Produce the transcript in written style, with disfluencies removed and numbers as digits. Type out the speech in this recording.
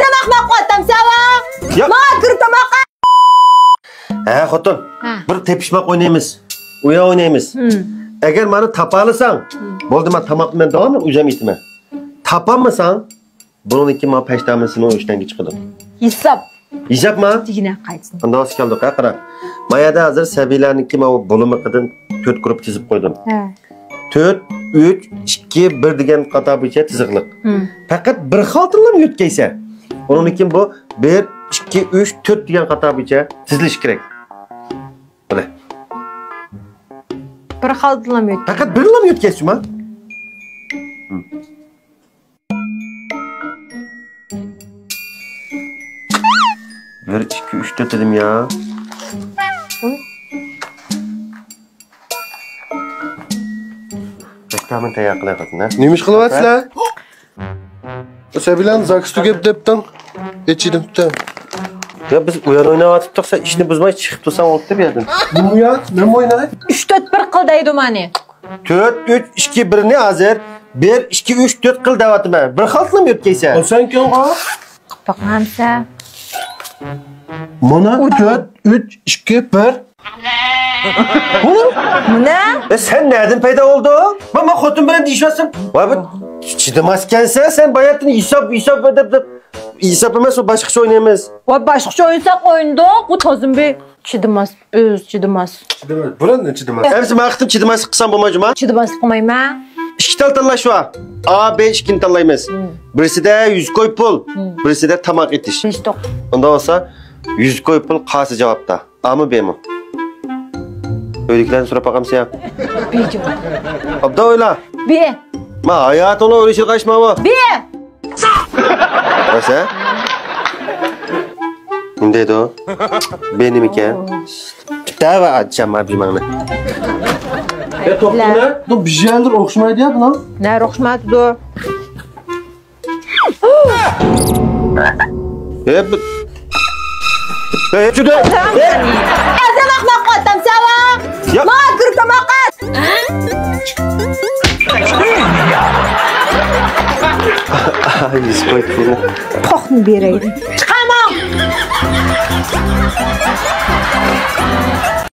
Demek makmatam sana. Ma kırtamak. He xotin. Bir tepishmoq o'ynaymiz. Uya o'ynaymiz. Agar meni topalısan, bo'ldi men tamoqman davom uzamayman. Topolmasang, buniki men pashtamasini o'shdan chiqdim. Hesap. Hesapmi? Yine qaytsin. Unda o'z keldik, qara. Mayada hozir sabilarniki men bo'limiqidan 4 guruh chizib qo'ydim. 4, 3, 2, 1 degan qator bo'yicha chiziqliq. Faqat bir xil tilni yo'tkaysa, uningkin bu 1, 2, 3, 4 degan qator bo'yicha chizilish kerak. Mana. Bir xil tilni yo'tkaysa. Faqat bir tilni yo'tkaysa-mi? 1, 2, 3, 4 dedim ya. Reklamını tayyor qilyapman. Nemish qilyapsizlar? O'sha bilan Zakis tugab debdim. Echidim tutam. Ya biz u yer o'ynayotibdik, sen ishni buzmay chiqib tursan olib deb berdim. Nima ya? Nima o'ynaydi? 3 4 1 qil deydi meni. 4 3 2 1 ni hozir 1 2 3 4 qil deyapman. Bir xaltlim yo'tkaysa. Sen kim o? Baqamsa. Mana 4 3 2 1. Ne? Sen nereden payda oldu? Mama xotin bilan deyishasın. Voy bu chidamaskansan, sen bayatını hesap edip hesap emas, o başqacha o'ynaymiz. Voy başqacha o'yinsak o'yindoq, bu Tozimbek chidamas, chidamas. Chidamas. Bular ne chidamas? Hepsi maqtim chidamas qilsam bo'lmaydimi? Chidamas qo'ymayman. İki tal tanlash var. A, B ikini tanlaymiz. Birisida 100 koy pul, birisida tamoq etish. Nechtoq? Unda olsa 100 koy pul qaysi javobda? A mı B mi? Öyliklerini so'rab bakamsa ya. B javob. Obda o'yla. B. Ma hayatını o'ylashga qaytma bu. B. Nasa? Nima deydi o? Benim ekan. Tava achama bilmani. To'pni, bu bijandir o'xshamaydi ya buni. Ne o'xshamadi bu? Bu juda. Azamak maqatam sana. Ya. Ma kırtamaqat. Ay, koy pulu. Qo'qni beraydi. Chiqaman.